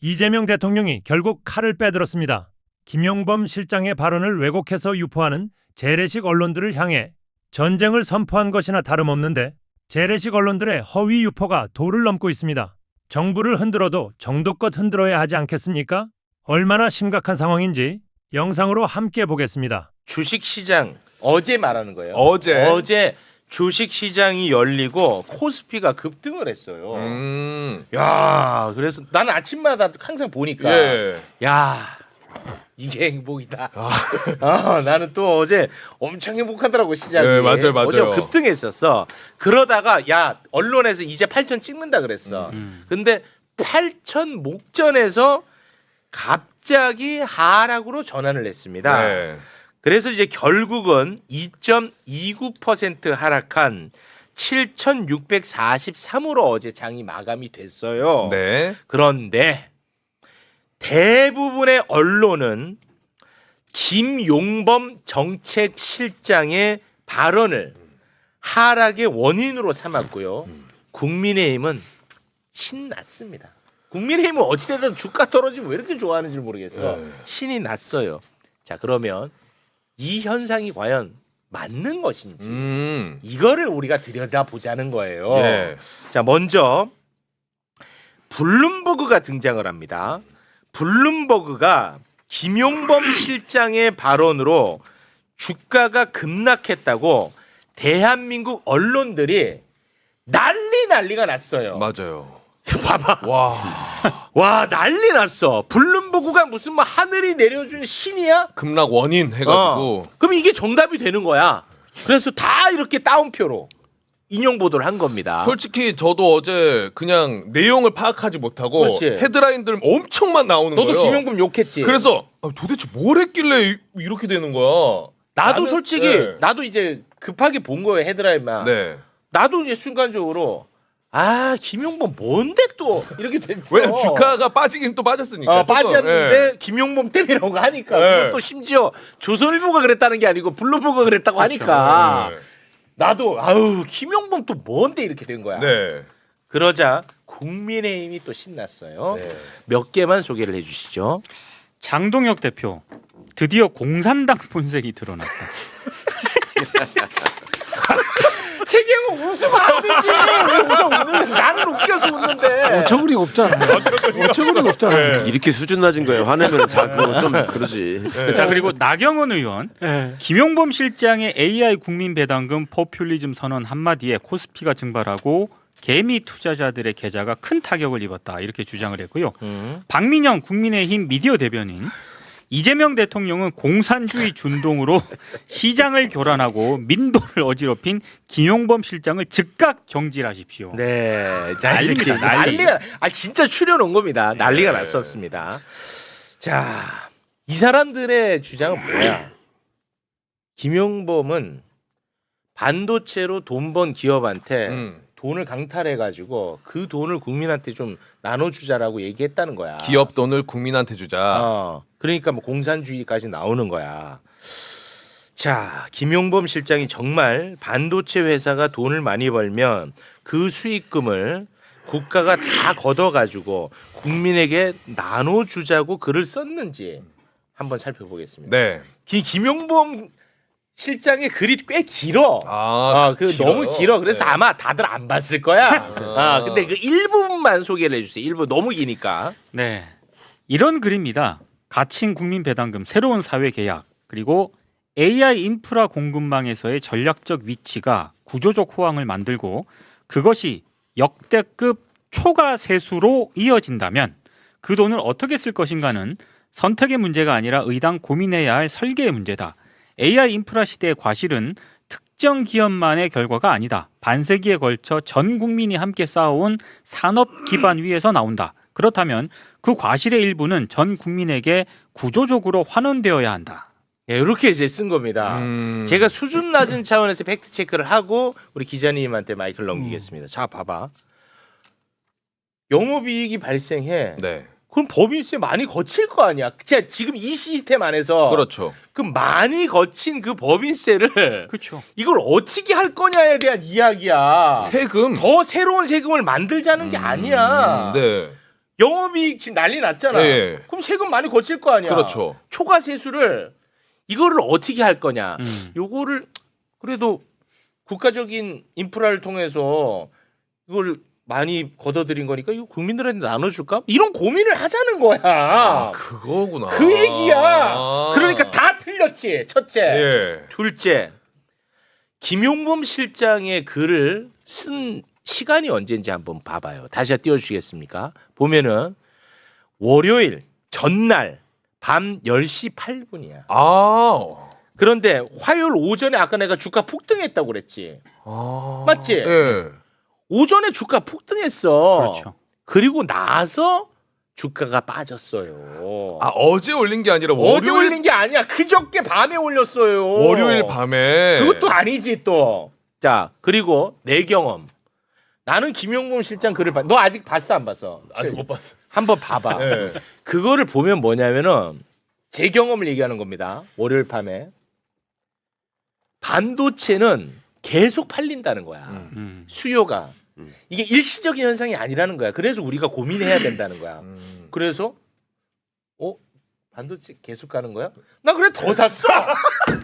이재명 대통령이 결국 칼을 빼들었습니다. 김용범 실장의 발언을 왜곡해서 유포하는 재래식 언론들을 향해 전쟁을 선포한 것이나 다름없는데 재래식 언론들의 허위 유포가 도를 넘고 있습니다. 정부를 흔들어도 정도껏 흔들어야 하지 않겠습니까? 얼마나 심각한 상황인지 영상으로 함께 보겠습니다. 주식시장 어제 말하는 거예요. 어제 주식시장이 열리고 코스피가 급등을 했어요. 야, 그래서 나는 아침마다 항상 보니까 예. 야, 이게 행복이다. 나는 또 어제 엄청 행복하더라고 시장이. 네, 맞아요. 어제 급등했었어. 그러다가 야 언론에서 이제 8천 찍는다 그랬어. 근데 8천 목전에서 갑자기 하락으로 전환을 했습니다. 네. 그래서 이제 결국은 2.29% 하락한 7,643으로 어제 장이 마감이 됐어요. 네. 그런데 대부분의 언론은 김용범 정책실장의 발언을 하락의 원인으로 삼았고요. 국민의힘은 신났습니다. 국민의힘은 어찌됐든 주가 떨어지면 왜 이렇게 좋아하는지 모르겠어. 신이 났어요. 자, 그러면 이 현상이 과연 맞는 것인지 이거를 우리가 들여다보자는 거예요. 네. 자, 먼저 블룸버그가 등장을 합니다. 블룸버그가 김용범 실장의 발언으로 주가가 급락했다고 대한민국 언론들이 난리가 났어요. 맞아요. 봐봐. 와. 와, 난리 났어. 블룸버그가 무슨 뭐 하늘이 내려준 신이야? 급락 원인 해가지고. 그럼 이게 정답이 되는 거야. 그래서 다 이렇게 따옴표로 인용 보도를 한 겁니다. 솔직히 저도 어제 그냥 내용을 파악하지 못하고 그렇지. 헤드라인들 엄청만 나오는 너도 거예요. 김용범 욕했지. 그래서 도대체 뭘 했길래 이렇게 되는 거야? 나도 나는- 솔직히 네. 나도 이제 급하게 본 거예요 헤드라인만. 네. 나도 이제 순간적으로 김용범 뭔데 또 이렇게 됐어. 왜 주가가 빠지긴 또 빠졌으니까. 조금. 빠졌는데 예. 김용범 때문이라고 하니까 네. 그것도 심지어 조선일보가 그랬다는 게 아니고 블룸버그가 그랬다고 하니까 네. 나도 김용범 또 뭔데 이렇게 된 거야. 네. 그러자 국민의힘이 또 신났어요. 네. 몇 개만 소개를 해주시죠. 장동혁 대표 드디어 공산당 본색이 드러났다. 최경호 웃으면 안 되지. 왜 웃는데? 나는 웃겨서 웃는데. 어처구니가 없잖아. 어처구니가 없잖아. 이렇게 수준 낮은 거예요. 화내면 자꾸 좀 그러지. 자, 그리고 나경원 의원 예. 김용범 실장의 AI 국민 배당금 포퓰리즘 선언 한마디에 코스피가 증발하고 개미 투자자들의 계좌가 큰 타격을 입었다 이렇게 주장을 했고요. 박민영 국민의힘 미디어 대변인 이재명 대통령은 공산주의 준동으로 시장을 교란하고 민도를 어지럽힌 김용범 실장을 즉각 경질하십시오. 네, 자, 난리입니다, 이렇게 난리. 난리가 진짜 추려 온 겁니다. 난리가 네. 났었습니다. 자, 이 사람들의 주장은 뭐야? 김용범은 반도체로 돈 번 기업한테 돈을 강탈해가지고 그 돈을 국민한테 좀 나눠주자라고 얘기했다는 거야. 기업 돈을 국민한테 주자. 그러니까 뭐 공산주의까지 나오는 거야. 자, 김용범 실장이 정말 반도체 회사가 돈을 많이 벌면 그 수익금을 국가가 다 걷어가지고 국민에게 나눠주자고 글을 썼는지 한번 살펴보겠습니다. 네. 김용범 실장의 글이 꽤 길어. 길어요? 너무 길어. 그래서 네. 아마 다들 안 봤을 거야. 근데 그 일부분만 소개를 해주세요. 일부 너무 기니까. 네, 이런 글입니다. 가칭 국민 배당금, 새로운 사회 계약, 그리고 AI 인프라 공급망에서의 전략적 위치가 구조적 호황을 만들고 그것이 역대급 초과 세수로 이어진다면 그 돈을 어떻게 쓸 것인가는 선택의 문제가 아니라 의당 고민해야 할 설계의 문제다. AI 인프라 시대의 과실은 특정 기업만의 결과가 아니다. 반세기에 걸쳐 전 국민이 함께 쌓아온 산업 기반 위에서 나온다. 그렇다면 그 과실의 일부는 전 국민에게 구조적으로 환원되어야 한다. 예, 이렇게 이제 쓴 겁니다. 제가 수준 낮은 차원에서 팩트 체크를 하고 우리 기자님한테 마이크를 넘기겠습니다. 자, 봐봐. 영업이익이 발생해. 네. 그럼 법인세 많이 거칠 거 아니야. 진짜 지금 이 시스템 안에서 그렇죠. 그 많이 거친 그 법인세를 그렇죠. 이걸 어떻게 할 거냐에 대한 이야기야. 세금. 더 새로운 세금을 만들자는 게 아니야. 네. 영업이익 지금 난리 났잖아. 예. 그럼 세금 많이 거칠 거 아니야. 그렇죠. 초과 세수를 이거를 어떻게 할 거냐. 요거를 그래도 국가적인 인프라를 통해서 이걸 많이 걷어들인 거니까 이거 국민들한테 나눠줄까? 이런 고민을 하자는 거야. 아, 그거구나. 그 얘기야. 아. 그러니까 다 틀렸지. 첫째. 예. 둘째. 김용범 실장의 글을 쓴 시간이 언제인지 한번 봐봐요. 다시 띄워주시겠습니까? 보면은 월요일 전날 밤 10시 8분이야. 아. 그런데 화요일 오전에 아까 내가 주가 폭등했다고 그랬지. 아. 맞지? 예. 오전에 주가 폭등했어. 그렇죠. 그리고 나서 주가가 빠졌어요. 아, 어제 올린 게 아니라 어제 올린 게 아니야. 그저께 밤에 올렸어요. 월요일 밤에. 그것도 아니지 또. 자, 그리고 내 경험. 나는 김용범 실장 글을 너 아직 봤어 안 봤어? 아직 못 봤어. 한번 봐봐. 예. 그거를 보면 뭐냐면은 제 경험을 얘기하는 겁니다. 월요일 밤에 반도체는 계속 팔린다는 거야. 수요가. 이게 일시적인 현상이 아니라는 거야. 그래서 우리가 고민해야 된다는 거야. 그래서 반도체 계속 가는 거야? 나 그래 더 샀어.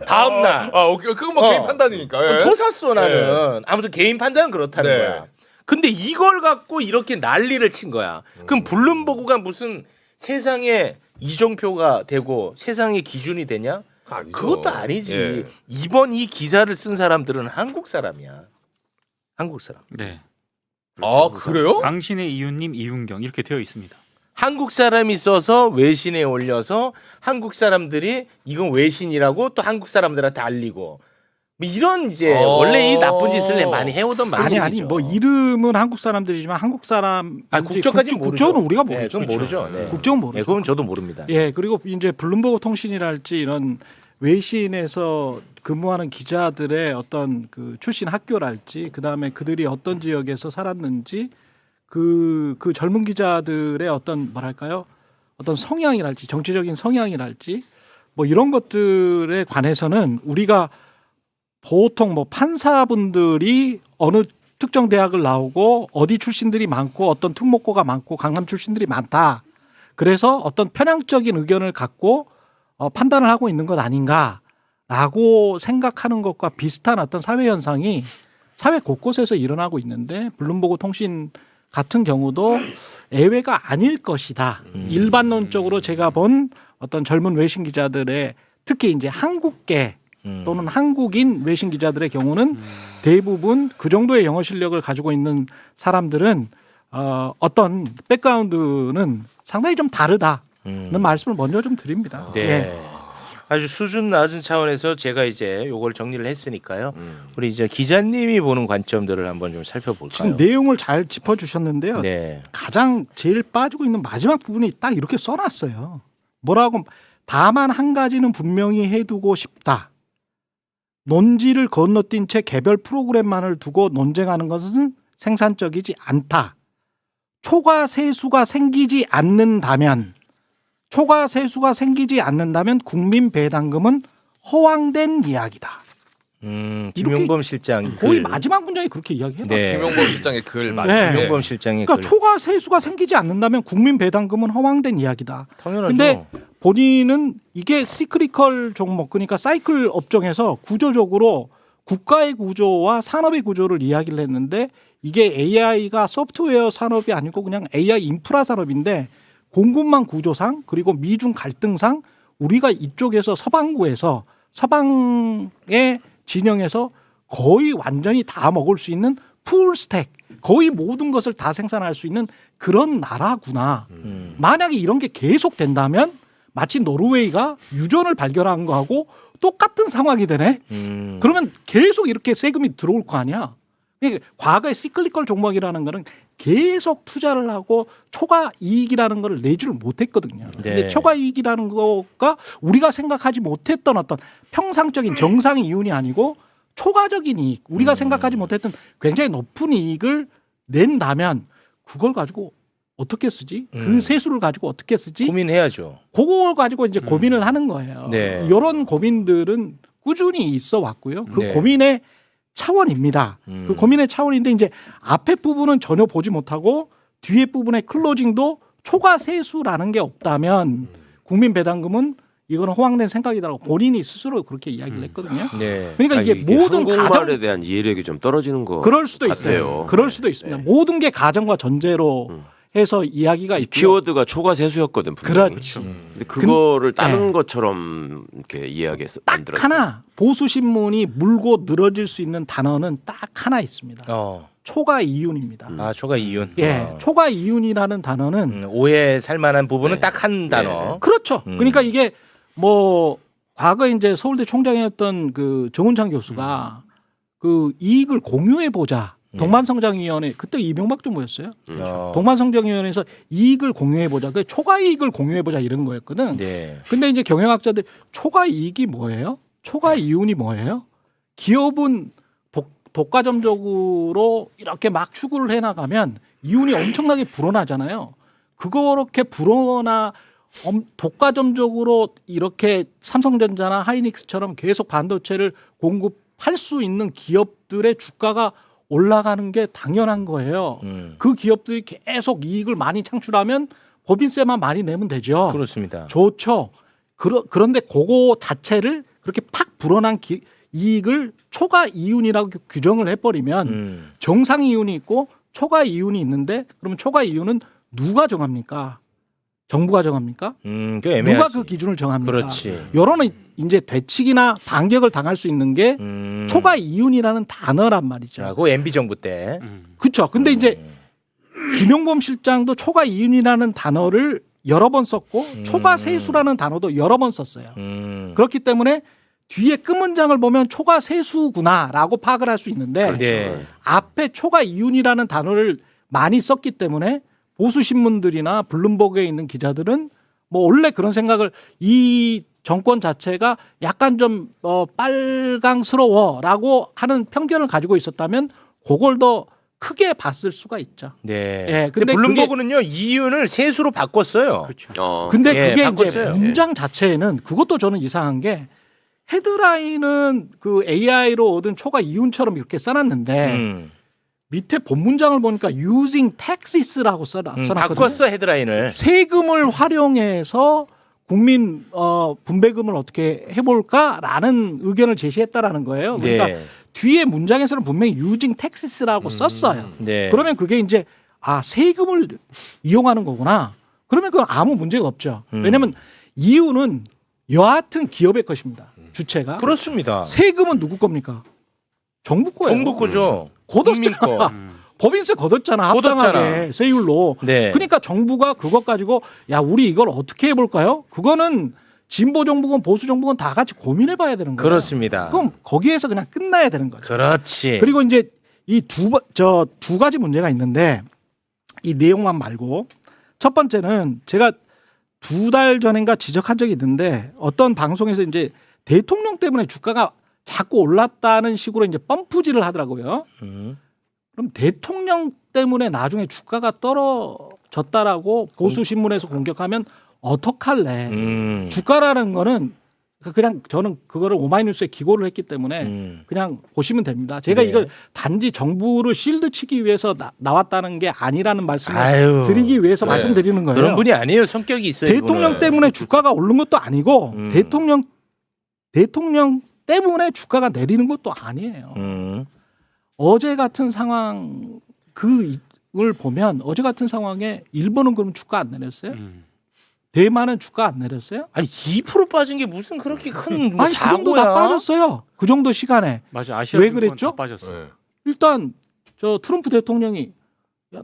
다음 날. 아, 오케이. 그건 뭐 개인 판단이니까. 예. 더 샀어 나는. 아무튼 개인 판단은 그렇다는 네. 거야. 근데 이걸 갖고 이렇게 난리를 친 거야. 그럼 블룸버그가 무슨 세상에 이정표가 되고 세상의 기준이 되냐? 아니죠. 그것도 아니지. 예. 이번 이 기사를 쓴 사람들은 한국 사람이야. 한국 사람. 네. 아, 그래요? 당신의 이웃님 이윤경 이렇게 되어 있습니다. 한국 사람이 써서 외신에 올려서 한국 사람들이 이건 외신이라고 또 한국 사람들한테 알리고 뭐 이런 이제 원래 이 나쁜 짓을 많이 해오던 방식이죠. 아니 뭐 이름은 한국 사람들이지만 한국 사람 국적까지 모르죠. 국적은 우리가 모르죠. 네, 그건 모르죠. 네. 국적은 모르죠. 네, 그건 저도 모릅니다. 예, 그리고 이제 블룸버그 통신이랄지 이런 외신에서 근무하는 기자들의 어떤 그 출신 학교랄지 그다음에 그들이 어떤 지역에서 살았는지 그 젊은 기자들의 어떤 뭐랄까요? 어떤 성향이랄지 정치적인 성향이랄지 뭐 이런 것들에 관해서는 우리가 보통 뭐 판사분들이 어느 특정 대학을 나오고 어디 출신들이 많고 어떤 특목고가 많고 강남 출신들이 많다. 그래서 어떤 편향적인 의견을 갖고 판단을 하고 있는 것 아닌가라고 생각하는 것과 비슷한 어떤 사회 현상이 사회 곳곳에서 일어나고 있는데 블룸버그 통신 같은 경우도 예외가 아닐 것이다. 일반론적으로 제가 본 어떤 젊은 외신 기자들의 특히 이제 한국계 또는 한국인 외신 기자들의 경우는 대부분 그 정도의 영어 실력을 가지고 있는 사람들은 어떤 백그라운드는 상당히 좀 다르다는 말씀을 먼저 좀 드립니다. 네. 예. 아주 수준 낮은 차원에서 제가 이제 요걸 정리를 했으니까요. 우리 이제 기자님이 보는 관점들을 한번 좀 살펴볼까요? 지금 내용을 잘 짚어주셨는데요. 네. 가장 제일 빠지고 있는 마지막 부분이 딱 이렇게 써놨어요. 뭐라고? 다만 한 가지는 분명히 해두고 싶다. 논지를 건너뛴 채 개별 프로그램만을 두고 논쟁하는 것은 생산적이지 않다. 초과 세수가 생기지 않는다면 국민 배당금은 허황된 이야기다. 김용범 실장 거의 마지막 문장이 그렇게 이야기해요. 네. 김용범 실장의 글 맞죠? 네. 김용범 실장의 그러니까 글. 초과 세수가 생기지 않는다면 국민 배당금은 허황된 이야기다. 당연하죠. 근데 본인은 이게 시크리컬 종목 그러니까 사이클 업종에서 구조적으로 국가의 구조와 산업의 구조를 이야기를 했는데 이게 AI가 소프트웨어 산업이 아니고 그냥 AI 인프라 산업인데 공급망 구조상 그리고 미중 갈등상 우리가 이쪽에서 서방구에서 서방의 진영에서 거의 완전히 다 먹을 수 있는 풀 스택 거의 모든 것을 다 생산할 수 있는 그런 나라구나. 만약에 이런 게 계속 된다면 마치 노르웨이가 유전을 발견한 거하고 똑같은 상황이 되네. 그러면 계속 이렇게 세금이 들어올 거 아니야. 과거의 시클리컬 종목이라는 거는 계속 투자를 하고 초과 이익이라는 걸 내지를 못했거든요. 근데 네. 초과 이익이라는 거가 우리가 생각하지 못했던 어떤 평상적인 정상의 이윤이 아니고 초과적인 이익, 우리가 생각하지 못했던 굉장히 높은 이익을 낸다면 그걸 가지고 어떻게 쓰지? 그 세수를 가지고 어떻게 쓰지? 고민해야죠. 그걸 가지고 이제 고민을 하는 거예요. 네. 이런 고민들은 꾸준히 있어 왔고요. 그 네. 고민의 차원입니다. 그 고민의 차원인데 이제 앞에 부분은 전혀 보지 못하고 뒤에 부분의 클로징도 초과 세수라는 게 없다면 국민 배당금은 이거는 허황된 생각이다라고 본인이 스스로 그렇게 이야기를 했거든요. 네. 그러니까 이게 모든 한국말에 가정 대한 이해력이 좀 떨어지는 거 그럴 수도 같아요. 있어요. 그럴 수도 있습니다. 네. 모든 게 가정과 전제로 해서 이야기가 이 있고 키워드가 초과 세수였거든. 분명히. 그렇지. 근데 그거를 다른 네. 것처럼 이렇게 이야기해서 딱 만들었어요. 하나 보수 신문이 물고 늘어질 수 있는 단어는 딱 하나 있습니다. 초과 이윤입니다. 아, 초과 이윤. 예, 초과 이윤이라는 단어는 오해 살만한 부분은 네. 딱 한 단어. 그렇죠. 그러니까 이게 뭐 과거 이제 서울대 총장이었던 그 정운창 교수가 그 이익을 공유해 보자. 동반성장위원회 그때 이명박 정부였어요. 동반성장위원회에서 이익을 공유해 보자. 그 초과 이익을 공유해 보자 이런 거였거든. 네. 근데 이제 경영학자들 초과 이익이 뭐예요? 초과 이윤이 뭐예요? 기업은 독과점적으로 이렇게 막 추구를 해나가면 이윤이 엄청나게 불어나잖아요. 그렇게 불어나 독과점적으로 이렇게 삼성전자나 하이닉스처럼 계속 반도체를 공급할 수 있는 기업들의 주가가 올라가는 게 당연한 거예요. 그 기업들이 계속 이익을 많이 창출하면 법인세만 많이 내면 되죠. 그렇습니다. 좋죠. 그런데 그거 자체를 그렇게 팍 불어난 이익을 초과 이윤이라고 규정을 해버리면 정상 이윤이 있고 초과 이윤이 있는데 그러면 초과 이윤은 누가 정합니까? 정부가 정합니까? 그 애매하지. 누가 그 기준을 정합니까? 그렇지. 여론은 이제 되치기나 반격을 당할 수 있는 게 초과 이윤이라는 단어란 말이죠. 아, 그 MB 정부 때. 그렇죠. 근데 이제 김용범 실장도 초과 이윤이라는 단어를 여러 번 썼고 초과 세수라는 단어도 여러 번 썼어요. 그렇기 때문에 뒤에 끝문장을 보면 초과 세수구나라고 파악을 할 수 있는데 네. 앞에 초과 이윤이라는 단어를 많이 썼기 때문에 보수 신문들이나 블룸버그에 있는 기자들은 뭐 원래 그런 생각을 이 정권 자체가 약간 좀 빨강스러워라고 하는 편견을 가지고 있었다면 그걸 더 크게 봤을 수가 있죠. 네. 예, 근데 근데 블룸버그는요 이윤을 세수로 바꿨어요. 그렇죠. 근데 예, 그게 바꿨어요. 이제 문장 자체에는 그것도 저는 이상한 게 헤드라인은 그 AI로 얻은 초과 이윤처럼 이렇게 써놨는데 밑에 본문장을 보니까 using taxes라고 써놨거든요. 바꿨어 헤드라인을. 세금을 활용해서 국민 분배금을 어떻게 해볼까라는 의견을 제시했다라는 거예요. 그러니까 네. 뒤에 문장에서는 분명히 using taxes라고 썼어요. 네. 그러면 그게 이제 세금을 이용하는 거구나. 그러면 그건 아무 문제가 없죠. 왜냐하면 이유는 여하튼 기업의 것입니다. 주체가. 그렇습니다. 세금은 누구 겁니까? 정부 거예요. 정부 거죠. 걷었잖아. 국민 거. 법인세 걷었잖아. 걷었잖아. 합당하게 세율로. 네. 그러니까 정부가 그것 가지고 야 우리 이걸 어떻게 해볼까요? 그거는 진보 정부건 보수 정부건 다 같이 고민해 봐야 되는 거예요. 그렇습니다. 그럼 거기에서 그냥 끝나야 되는 거죠. 그렇지. 그리고 이제 이 두 가지 문제가 있는데 이 내용만 말고 첫 번째는 제가 2달 전인가 지적한 적이 있는데 어떤 방송에서 이제 대통령 때문에 주가가 자꾸 올랐다는 식으로 이제 펌프질을 하더라고요. 그럼 대통령 때문에 나중에 주가가 떨어졌다라고 보수 신문에서 공격하면 어떡할래? 주가라는 거는 그냥 저는 그거를 오마이뉴스에 기고를 했기 때문에 그냥 보시면 됩니다. 제가 네. 이걸 단지 정부를 실드 치기 위해서 나왔다는 게 아니라는 말씀을 드리기 위해서 네. 말씀드리는 거예요. 그런 분이 아니에요. 성격이 있어요. 대통령 이분은. 때문에 주가가 오른 것도 아니고 대통령 때문에 주가가 내리는 것도 아니에요. 어제 같은 상황 그걸 보면 어제 같은 상황에 일본은 그럼 주가 안 내렸어요? 대만은 주가 안 내렸어요? 아니 2% 빠진 게 무슨 그렇게 큰 뭐 아니 그 정도 사고야? 다 빠졌어요. 그 정도 시간에. 맞아. 아시아 왜 증권 그랬죠? 다 빠졌어요. 일단 저 트럼프 대통령이 야,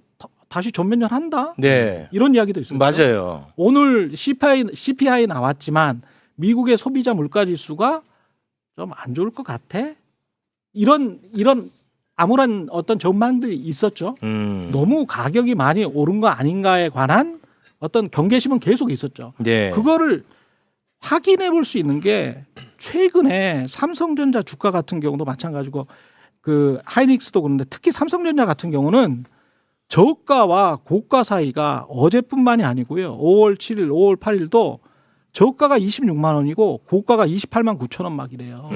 다시 전면전 한다. 네. 이런 이야기도 있어요. 맞아요. 오늘 CPI 나왔지만 미국의 소비자 물가 지수가 좀 안 좋을 것 같아. 이런 아무런 어떤 전망들이 있었죠. 너무 가격이 많이 오른 거 아닌가에 관한 어떤 경계심은 계속 있었죠. 네. 그거를 확인해 볼 수 있는 게 최근에 삼성전자 주가 같은 경우도 마찬가지고 그 하이닉스도 그런데 특히 삼성전자 같은 경우는 저가와 고가 사이가 어제뿐만이 아니고요. 5월 7일, 5월 8일도 저가가 26만 원이고 고가가 28만 9천 원 막이래요.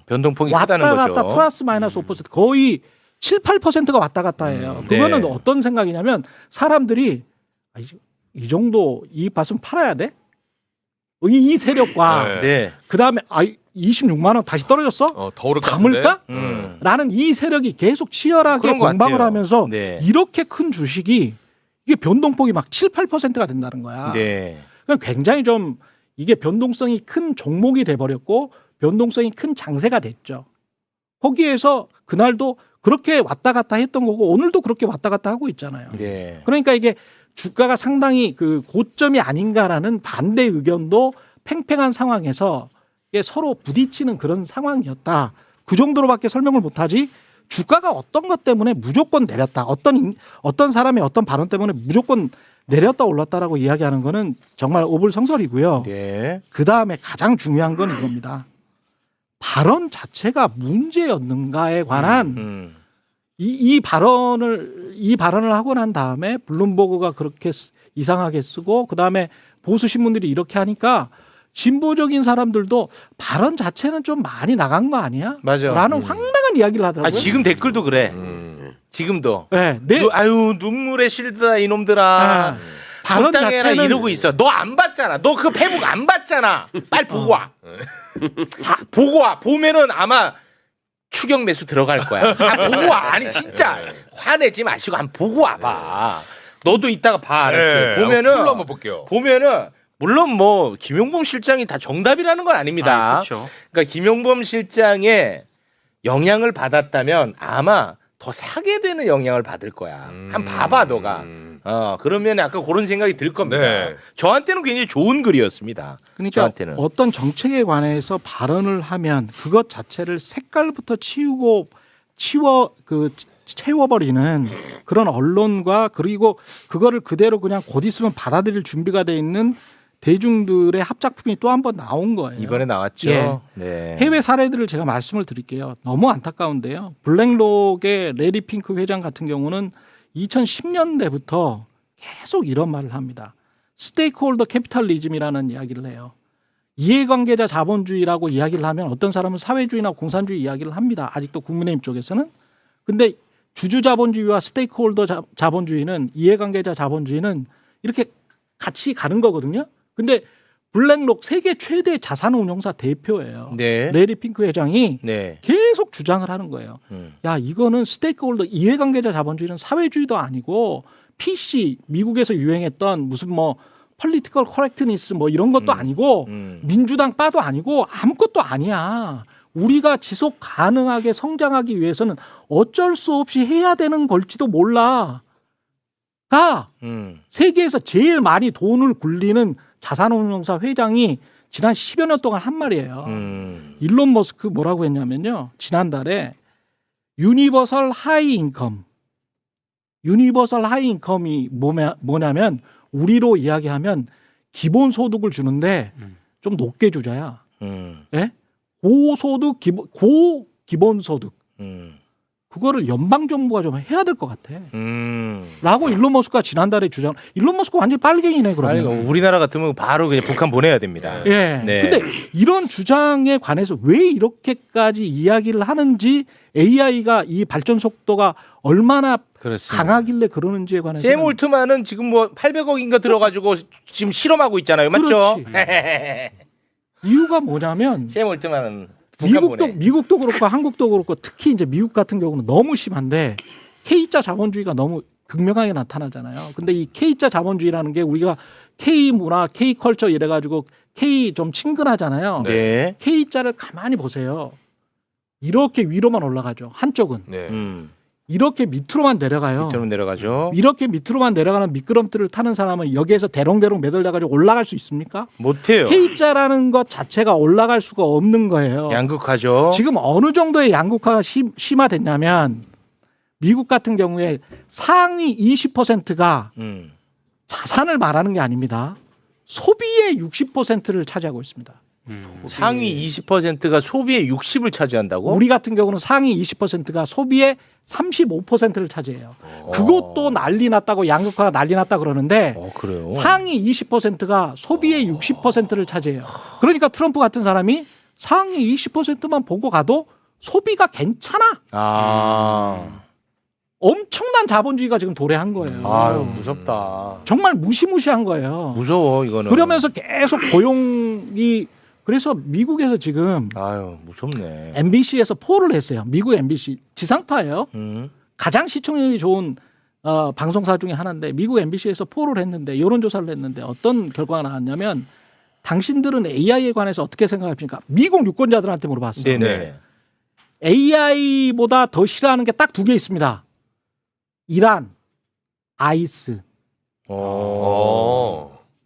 변동폭이 왔다 크다는 갔다 거죠. 플러스 마이너스 5% 거의 7, 8%가 왔다 갔다 해요. 그거는 네. 어떤 생각이냐면 사람들이 이 정도 이익 봤으면 팔아야 돼? 이 세력과 네. 그다음에 26만 원 다시 떨어졌어? 더 오를 것 같은데. 담을까? 음. 라는 이 세력이 계속 치열하게 그런 것 공방을 같아요. 하면서 네. 이렇게 큰 주식이 이게 변동폭이 막 7, 8%가 된다는 거야. 네. 그러니까 굉장히 좀 이게 변동성이 큰 종목이 돼버렸고 변동성이 큰 장세가 됐죠. 거기에서 그날도 그렇게 왔다 갔다 했던 거고 오늘도 그렇게 왔다 갔다 하고 있잖아요. 네. 그러니까 이게 주가가 상당히 그 고점이 아닌가라는 반대 의견도 팽팽한 상황에서 이게 서로 부딪히는 그런 상황이었다. 그 정도로밖에 설명을 못하지. 주가가 어떤 것 때문에 무조건 내렸다. 어떤 사람의 어떤 발언 때문에 무조건 내렸다 올랐다라고 이야기하는 거는 정말 오불성설이고요. 네. 그 다음에 가장 중요한 건 이겁니다. 발언 자체가 문제였는가에 관한 이 발언을 하고 난 다음에 블룸버그가 그렇게 이상하게 쓰고 그 다음에 보수 신문들이 이렇게 하니까 진보적인 사람들도 발언 자체는 좀 많이 나간 거 아니야? 맞아. 라는 황당한 이야기를 하더라고요. 지금 댓글도 그래. 음. 지금도. 네, 아유 눈물의 실드다 이놈들아. 발언 적당해라 자체는 이러고 있어. 너 안 봤잖아. 너 그 페북 안 봤잖아. 빨리 보고 와. 보고 와. 보면은 아마 추격 매수 들어갈 거야. 보고 와. 아니 진짜 화내지 마시고 한번 보고 와봐. 너도 이따가 봐. 알았지? 보면은 풀로 한번 볼게요. 보면은 물론 뭐 김용범 실장이 다 정답이라는 건 아닙니다. 그렇죠. 그러니까 김용범 실장의 영향을 받았다면 아마 더 사게 되는 영향을 받을 거야. 한번 봐봐 너가. 그러면 약간 그런 생각이 들 겁니다. 네. 저한테는 굉장히 좋은 글이었습니다. 그러니까 저한테는. 어떤 정책에 관해서 발언을 하면 그것 자체를 색깔부터 채워버리는 그런 언론과 그리고 그거를 그대로 그냥 곧 있으면 받아들일 준비가 돼 있는 대중들의 합작품이 또 한 번 나온 거예요. 이번에 나왔죠. 예. 네. 해외 사례들을 제가 말씀을 드릴게요. 너무 안타까운데요. 블랙록의 레리 핑크 회장 같은 경우는 2010년대부터 계속 이런 말을 합니다. 스테이크홀더 캐피탈리즘이라는 이야기를 해요. 이해관계자 자본주의라고 이야기를 하면 어떤 사람은 사회주의나 공산주의 이야기를 합니다. 아직도 국민의힘 쪽에서는. 근데 주주자본주의와 스테이크홀더 자본주의는 이해관계자 자본주의는 이렇게 같이 가는 거거든요. 근데 블랙록 세계 최대 자산운용사 대표예요. 네. 레리 핑크 회장이 네. 계속 주장을 하는 거예요. 야, 이거는 스테이크홀더 이해관계자 자본주의는 사회주의도 아니고 PC 미국에서 유행했던 무슨 뭐 폴리티컬 커렉트니스 뭐 이런 것도 아니고 민주당 바도 아니고 아무것도 아니야. 우리가 지속 가능하게 성장하기 위해서는 어쩔 수 없이 해야 되는 걸지도 몰라. 가 세계에서 제일 많이 돈을 굴리는 자산운용사 회장이 지난 10여 년 동안 한 말이에요. 일론 머스크 뭐라고 했냐면요. 지난달에 유니버설 하이 인컴이 뭐냐면 우리로 이야기하면 기본 소득을 주는데 좀 높게 주자야. 예? 고소득 기본 소득. 그거를 연방 정부가 좀 해야 될 것 같아. 라고 일론 머스크가 지난달에 주장. 일론 머스크 완전 빨갱이네 그러면. 아니, 우리나라 같으면 바로 그냥 북한 보내야 됩니다. 예. 네. 근데 이런 주장에 관해서 왜 이렇게까지 이야기를 하는지 AI가 이 발전 속도가 얼마나 그렇습니다. 강하길래 그러는지에 관해서 샘 올트만은 지금 뭐 800억인가 들어가지고 지금 실험하고 있잖아요. 맞죠? 이유가 뭐냐면 샘 올트만은 북한 보내. 미국도 그렇고 한국도 그렇고 특히 이제 미국 같은 경우는 너무 심한데 K자 자본주의가 너무 극명하게 나타나잖아요. 근데 이 K자 자본주의라는 게 우리가 K 문화, K 컬처 이래 가지고 K 좀 친근하잖아요. 네. K자를 가만히 보세요. 이렇게 위로만 올라가죠. 한쪽은. 네. 이렇게 밑으로만 내려가요. 밑으로 내려가죠. 이렇게 밑으로만 내려가는 미끄럼틀을 타는 사람은 여기에서 대롱대롱 매달려가지고 올라갈 수 있습니까? 못해요. K자라는 것 자체가 올라갈 수가 없는 거예요. 양극화죠. 지금 어느 정도의 양극화가 심화됐냐면 미국 같은 경우에 상위 20%가 자산을 말하는 게 아닙니다. 소비의 60%를 차지하고 있습니다. 상위 20%가 소비의 60을 차지한다고? 우리 같은 경우는 상위 20%가 소비의 35%를 차지해요. 그것도 난리 났다고 양극화가 난리 났다 그러는데 그래요? 상위 20%가 소비의 60%를 차지해요. 그러니까 트럼프 같은 사람이 상위 20%만 보고 가도 소비가 괜찮아. 엄청난 자본주의가 지금 도래한 거예요. 아유 무섭다. 정말 무시무시한 거예요. 무서워 이거는. 그러면서 계속 고용이 그래서 미국에서 지금 아유 무섭네. MBC에서 폴을 했어요. 미국 MBC 지상파예요. 가장 시청률이 좋은 방송사 중에 하나인데 미국 MBC에서 폴을 했는데 여론조사를 했는데 어떤 결과가 나왔냐면 당신들은 AI에 관해서 어떻게 생각하십니까? 미국 유권자들한테 물어봤어요. 네네. AI보다 더 싫어하는 게 딱 두 개 있습니다. 이란, 아이스.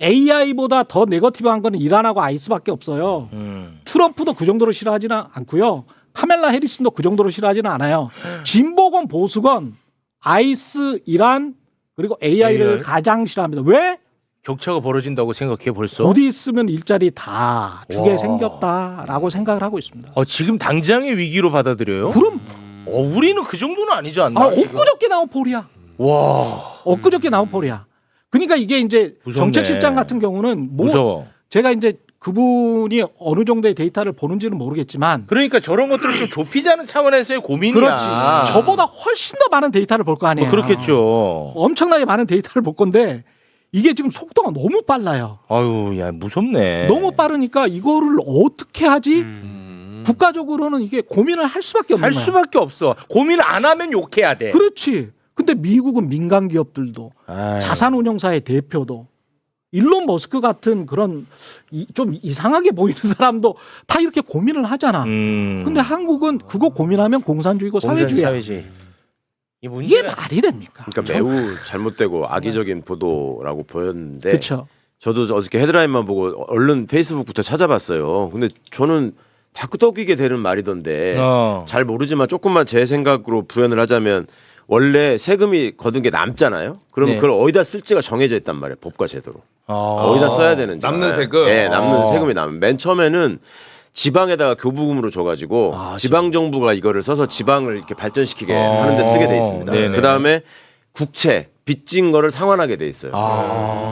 AI보다 더 네거티브한 거는 이란하고 아이스밖에 없어요. 트럼프도 그 정도로 싫어하지는 않고요. 카멜라 해리슨도 그 정도로 싫어하지는 않아요. 진보건 보수건 아이스, 이란 그리고 AI를 AI? 가장 싫어합니다. 왜? 격차가 벌어진다고 생각해 벌써? 곧 있으면 일자리 다 주게 와. 생겼다라고 생각을 하고 있습니다. 지금 당장의 위기로 받아들여요? 그럼 우리는 그 정도는 아니지 않나? 엊그저께 나온 폴이야. 와 엊그저께 나온 폴이야. 그러니까 이게 이제 무섭네. 정책실장 같은 경우는 무서워. 제가 이제 그분이 어느 정도의 데이터를 보는지는 모르겠지만 그러니까 저런 것들을 좀 좁히자는 차원에서의 고민이야. 그렇지. 저보다 훨씬 더 많은 데이터를 볼 거 아니에요. 뭐 그렇겠죠. 엄청나게 많은 데이터를 볼 건데 이게 지금 속도가 너무 빨라요. 아유, 야 무섭네. 너무 빠르니까 이거를 어떻게 하지? 국가적으로는 이게 고민을 할 수밖에 없는 할 거야. 수밖에 없어. 고민 안 하면 욕해야 돼. 그렇지. 근데 미국은 민간 기업들도 자산운용사의 대표도 일론 머스크 같은 그런 좀 이상하게 보이는 사람도 다 이렇게 고민을 하잖아. 근데 한국은 그거 고민하면 공산주의고 사회주의야. 사회주의. 이 이게 문제가 말이 됩니까? 그러니까 매우 잘못되고 악의적인 보도라고 보였는데 그렇죠. 저도 어저께 헤드라인만 보고 얼른 페이스북부터 찾아봤어요. 근데 저는 다 끄덕이게 되는 말이던데 잘 모르지만 조금만 제 생각으로 부연을 하자면 원래 세금이 거둔 게 남잖아요. 그러면 네. 그걸 어디다 쓸지가 정해져 있단 말이에요. 법과 제도로. 어디다 써야 되는지. 남는 세금? 네, 남는 세금이 남은. 맨 처음에는 지방에다가 교부금으로 줘가지고 지방 정부가 이거를 써서 지방을 이렇게 발전시키게 하는데 쓰게 돼 있습니다. 네네. 그 다음에 국채 빚진 거를 상환하게 돼 있어요.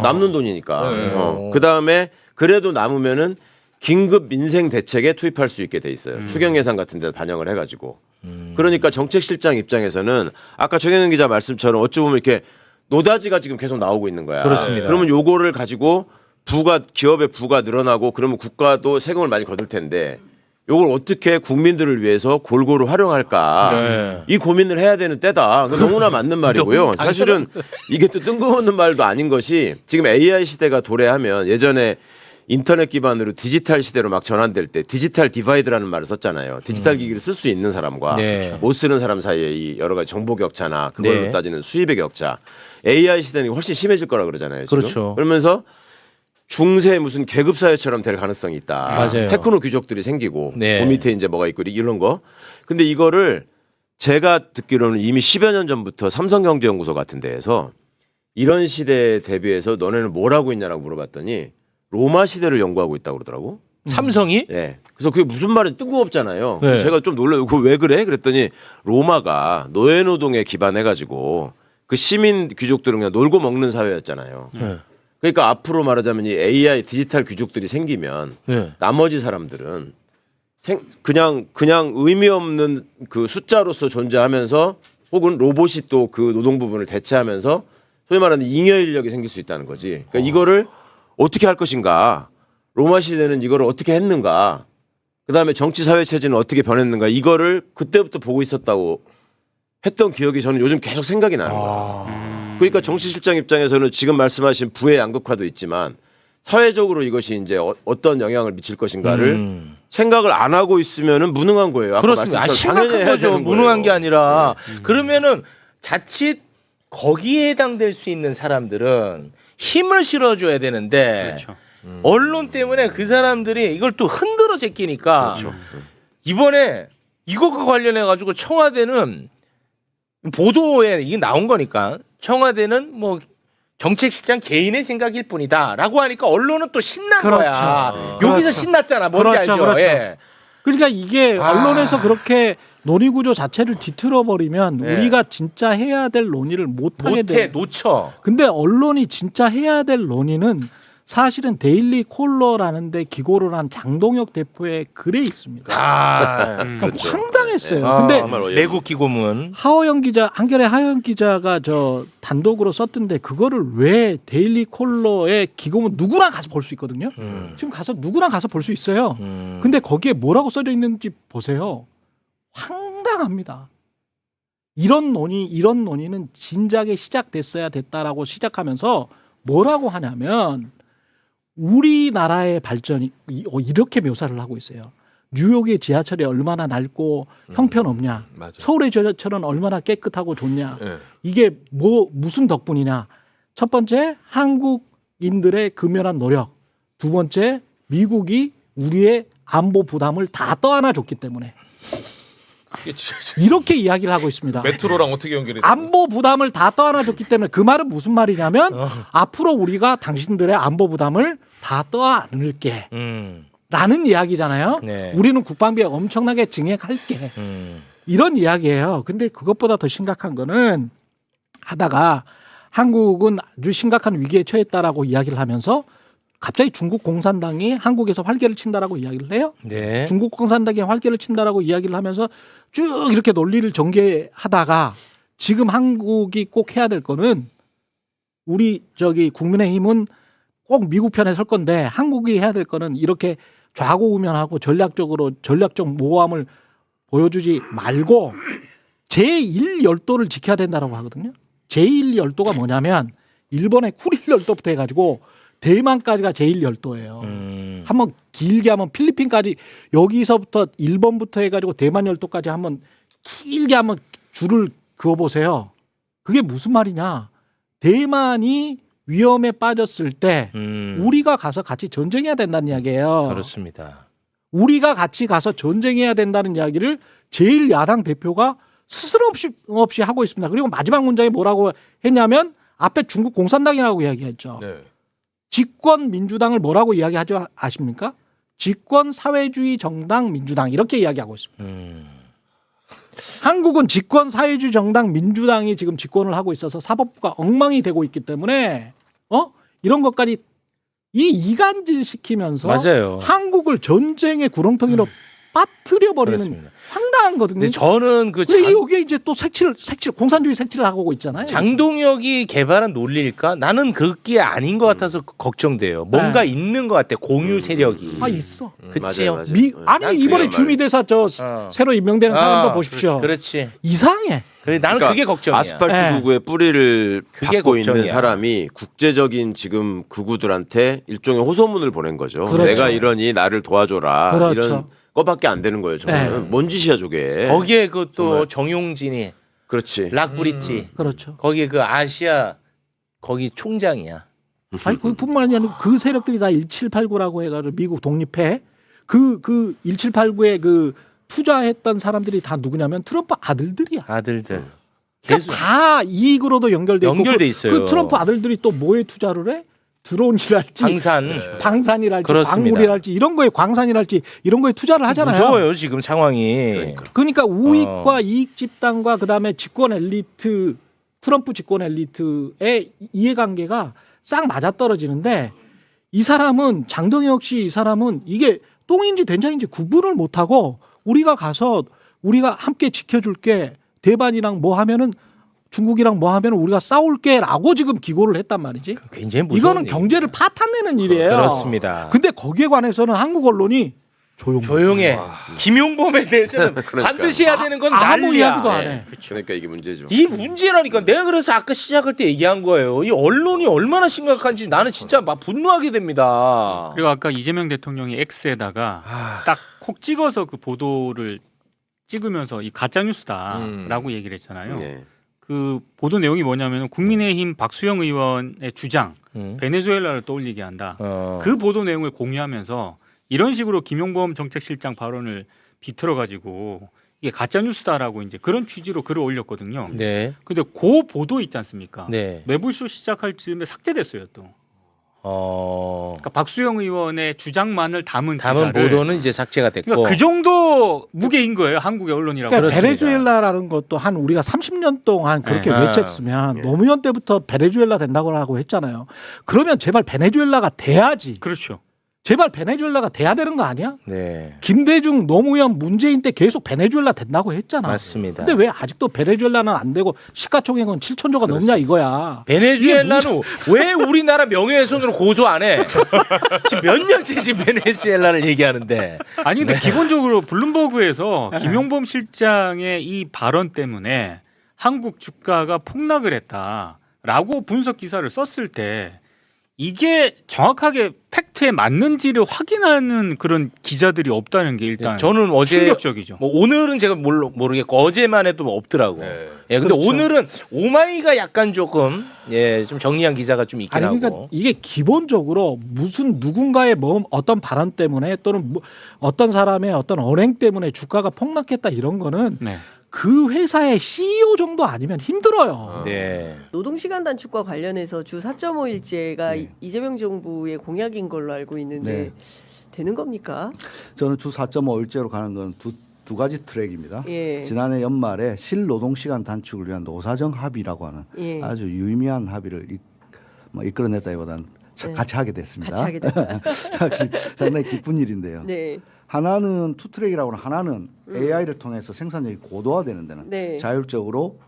남는 돈이니까. 네. 그 다음에 그래도 남으면은 긴급 민생 대책에 투입할 수 있게 돼 있어요. 추경 예산 같은 데 반영을 해가지고. 그러니까 정책실장 입장에서는 아까 정현은 기자 말씀처럼 어찌 보면 이렇게 노다지가 지금 계속 나오고 있는 거야. 그렇습니다. 그러면 요거를 가지고 기업의 부가 늘어나고 그러면 국가도 세금을 많이 거둘 텐데 요걸 어떻게 국민들을 위해서 골고루 활용할까 네. 이 고민을 해야 되는 때다. 너무나 맞는 말이고요. 사실은 이게 또 뜬금없는 말도 아닌 것이 지금 AI 시대가 도래하면 예전에 인터넷 기반으로 디지털 시대로 막 전환될 때 디지털 디바이드라는 말을 썼잖아요. 디지털 기기를 쓸 수 있는 사람과 네. 못 쓰는 사람 사이에 이 여러 가지 정보 격차나 그걸로 네. 따지는 수입의 격차. AI 시대는 훨씬 심해질 거라 그러잖아요. 지금. 그렇죠. 그러면서 중세 무슨 계급 사회처럼 될 가능성이 있다. 맞아요. 테크노 귀족들이 생기고 네. 그 밑에 이제 뭐가 있고 이런 거. 근데 이거를 제가 듣기로는 이미 10여 년 전부터 삼성경제연구소 같은 데에서 이런 시대에 대비해서 너네는 뭘 하고 있냐라고 물어봤더니 로마 시대를 연구하고 있다고 그러더라고. 삼성이? 예. 그래서 그게 무슨 말인지 뜬금없잖아요. 네. 제가 좀 놀라고 그거 왜 그래? 그랬더니 로마가 노예노동에 기반해가지고 그 시민 귀족들은 그냥 놀고 먹는 사회였잖아요. 네. 그러니까 앞으로 말하자면 이 AI 디지털 귀족들이 생기면 네. 나머지 사람들은 그냥 의미 없는 그 숫자로서 존재하면서 혹은 로봇이 또 그 노동 부분을 대체하면서 소위 말하는 잉여 인력이 생길 수 있다는 거지. 그러니까 이거를 어떻게 할 것인가? 로마 시대는 이거를 어떻게 했는가? 그다음에 정치 사회 체제는 어떻게 변했는가? 이거를 그때부터 보고 있었다고 했던 기억이 저는 요즘 계속 생각이 나는 거야. 그러니까 정치실장 입장에서는 지금 말씀하신 부의 양극화도 있지만 사회적으로 이것이 이제 어떤 영향을 미칠 것인가를 생각을 안 하고 있으면은 무능한 거예요. 아까 그렇습니다. 말씀처럼 당연히 심각한 해야 거죠. 되는 무능한 거예요. 게 아니라 그러면은 자칫 거기에 해당될 수 있는 사람들은 힘을 실어줘야 되는데 그렇죠. 언론 때문에 그 사람들이 이걸 또 흔들어 제끼니까 그렇죠. 이번에 이것과 관련해 가지고 청와대는 보도에 이게 나온 거니까 청와대는 뭐 정책실장 개인의 생각일 뿐이다라고 하니까 언론은 또 신난 그렇죠. 거야. 여기서 그렇죠. 신났잖아. 뭔지 그렇죠, 알죠? 그렇죠. 예. 그러니까 이게 언론에서 그렇게 논의 구조 자체를 뒤틀어 버리면 네. 우리가 진짜 해야 될 논의를 못 하게 못해 돼. 놓쳐. 근데 언론이 진짜 해야 될 논의는 사실은 데일리 콜러라는 데 기고를 한 장동혁 대표의 글에 있습니다. 그러니까 그렇죠. 황당했어요. 아, 근데 정말 어이없는. 매국 기고문. 하호영 기자, 한겨레 하호영 기자가 저 단독으로 썼던데 그거를 왜 데일리 콜러의 기고문 누구나 가서 볼 수 있거든요. 지금 가서 누구나 가서 볼 수 있어요. 근데 거기에 뭐라고 써져 있는지 보세요. 황당합니다. 이런 논의는 진작에 시작됐어야 됐다라고 시작하면서 뭐라고 하냐면 우리나라의 발전이 이렇게 묘사를 하고 있어요. 뉴욕의 지하철이 얼마나 넓고 형편없냐. 맞아. 서울의 지하철은 얼마나 깨끗하고 좋냐. 예. 이게 무슨 덕분이냐. 첫 번째, 한국인들의 금연한 노력. 두 번째, 미국이 우리의 안보 부담을 다 떠안아 줬기 때문에. 이게 진짜 이렇게 이야기를 하고 있습니다. 메트로랑 어떻게 연결이 돼? 안보 부담을 다 떠안아 줬기 때문에 그 말은 무슨 말이냐면 앞으로 우리가 당신들의 안보 부담을 다 떠안을게. 라는 이야기잖아요. 네. 우리는 국방비에 엄청나게 증액할게. 이런 이야기예요. 근데 그것보다 더 심각한 거는 하다가 한국은 아주 심각한 위기에 처했다라고 이야기를 하면서 갑자기 중국 공산당이 한국에서 활개를 친다라고 이야기를 해요. 네. 중국 공산당이 활개를 친다라고 이야기를 하면서 쭉 이렇게 논리를 전개하다가 지금 한국이 꼭 해야 될 거는 우리 국민의힘은 꼭 미국 편에 설 건데 한국이 해야 될 거는 이렇게 좌고우면하고 전략적 모호함을 보여주지 말고 제1열도를 지켜야 된다라고 하거든요. 제1열도가 뭐냐면 일본의 쿠릴 열도부터 해가지고 대만까지가 제1열도예요. 한번 길게 하면 필리핀까지 여기서부터 일본부터 해가지고 대만 열도까지 한번 길게 한번 줄을 그어보세요. 그게 무슨 말이냐. 대만이 위험에 빠졌을 때 우리가 가서 같이 전쟁해야 된다는 이야기예요. 그렇습니다. 우리가 같이 가서 전쟁해야 된다는 이야기를 제1야당 대표가 스스럼 없이 하고 있습니다. 그리고 마지막 문장에 뭐라고 했냐면 앞에 중국 공산당이라고 이야기했죠. 네. 집권 민주당을 뭐라고 이야기하죠 아십니까? 집권 사회주의 정당 민주당 이렇게 이야기하고 있습니다. 한국은 집권 사회주의 정당 민주당이 지금 집권을 하고 있어서 사법부가 엉망이 되고 있기 때문에 이런 것까지 이간질 시키면서 맞아요. 한국을 전쟁의 구렁텅이로 빠뜨려 버리는 그렇습니다. 황당한 거든요. 근데 저는 그 근데 여기에 이제 또 색칠 공산주의 색칠을 하고 있잖아요. 장동혁이 개발한 논리일까? 나는 그게 아닌 것 같아서 걱정돼요. 뭔가 있는 것 같아. 공유 세력이. 아 있어. 그치요? 맞아요. 아니 난 이번에 그게 주미대사 어. 새로 임명되는 사람도 보십시오. 그렇지. 이상해. 나는 그러니까 그게 걱정이야. 아스팔트 네. 구구의 뿌리를 그게 받고 걱정이야. 있는 사람이 국제적인 지금 구구들한테 일종의 호소문을 보낸 거죠. 그렇죠. 내가 이러니 나를 도와줘라. 그렇죠. 이런 거밖에 안 되는 거예요. 저는 네. 뭔 짓이야 저게. 거기에 그 또 정말. 정용진이 그렇지. 락브릿지 그렇죠. 거기에 그 아시아 거기 총장이야. 아니 그뿐만 아니라 그 세력들이 다 1789라고 해가지고 미국 독립해 그 1789에 그 투자했던 사람들이 다 누구냐면 트럼프 아들들이야. 아들들. 그러니까 다 이익으로도 연결돼 있고 연결돼 있어요. 그 트럼프 아들들이 또 뭐에 투자를 해? 드론이랄지 방산이랄지 그렇습니다. 광물이랄지 이런 거에 광산이랄지 이런 거에 투자를 하잖아요. 무서워요 지금 상황이. 그러니까 우익과 이익 집단과 그다음에 집권 엘리트 트럼프 집권 엘리트의 이해관계가 싹 맞아떨어지는데 이 사람은 장동혁 씨 이 사람은 이게 똥인지 된장인지 구분을 못하고 우리가 가서 우리가 함께 지켜줄게 대만이랑 뭐 하면은 중국이랑 뭐 하면 우리가 싸울게라고 지금 기고를 했단 말이지. 굉장히 무서운 이거는 얘기입니다. 경제를 파탄내는 일이에요. 그렇습니다. 근데 거기에 관해서는 한국 언론이 조용해. 김용범에 대해서는 그러니까. 반드시 해야 되는 건 아무 난리야. 이야기도 안 해. 네. 그러니까 이게 문제죠. 이 문제라니까. 내가 그래서 아까 시작할 때 얘기한 거예요. 이 언론이 얼마나 심각한지 나는 진짜 막 분노하게 됩니다. 그리고 아까 이재명 대통령이 X에다가 딱 콕 찍어서 그 보도를 찍으면서 이 가짜 뉴스다라고 얘기를 했잖아요. 네. 그 보도 내용이 뭐냐면 국민의힘 박수영 의원의 주장 베네수엘라를 떠올리게 한다. 그 보도 내용을 공유하면서 이런 식으로 김용범 정책실장 발언을 비틀어 가지고 이게 가짜 뉴스다라고 이제 그런 취지로 글을 올렸거든요. 네. 근데 그 보도 있지 않습니까? 네. 매불쇼 시작할 즈음에 삭제됐어요 또. 그러니까 박수영 의원의 주장만을 담은 담은 기사를 보도는 이제 삭제가 됐고. 그러니까 그 정도 무게인 거예요. 한국의 언론이라고. 그러니까 그렇습니다. 베네수엘라라는 것도 한 우리가 30년 동안 그렇게 네. 외쳤으면 예. 노무현 때부터 베네수엘라 된다고 하고 했잖아요. 그러면 제발 베네수엘라가 돼야지. 그렇죠. 제발 베네수엘라가 돼야 되는 거 아니야? 네. 김대중, 노무현, 문재인 때 계속 베네수엘라 된다고 했잖아. 맞습니다. 근데 왜 아직도 베네수엘라는 안 되고 시가총액은 7천조가 넘냐 이거야. 베네수엘라는 왜 우리나라 명예훼손으로 고소 안 해? 지금 몇 년째 지금 베네수엘라를 얘기하는데. 아니 근데 기본적으로 블룸버그에서 김용범 실장의 이 발언 때문에 한국 주가가 폭락을 했다라고 분석 기사를 썼을 때 이게 정확하게 팩트에 맞는지를 확인하는 그런 기자들이 없다는 게 일단 저는 어제 충격적이죠. 뭐 오늘은 제가 모르겠고 어제만 해도 뭐 없더라고. 네. 예, 근데 그렇죠. 오늘은 오마이가 약간 조금 좀 정리한 기사가 좀 있긴 아니 하고. 그러니까 이게 기본적으로 무슨 누군가의 뭐 어떤 발언 때문에 또는 뭐 어떤 사람의 어떤 언행 때문에 주가가 폭락했다 이런 거는 네. 그 회사의 CEO 정도 아니면 힘들어요. 네. 노동시간 단축과 관련해서 주 4.5일제가 네. 이재명 정부의 공약인 걸로 알고 있는데 네. 되는 겁니까? 저는 주 4.5일제로 가는 건 두 가지 트랙입니다. 예. 지난해 연말에 실노동시간 단축을 위한 노사정 합의라고 하는 예. 아주 유의미한 합의를 이끌어냈다기보다는 네. 같이 하게 됐습니다. 같이 하게 됐다. 상당히 기쁜 일인데요. 네. 하나는 투트랙이라고 하는 하나는 AI를 통해서 생산력이 고도화되는 데는 네. 자율적으로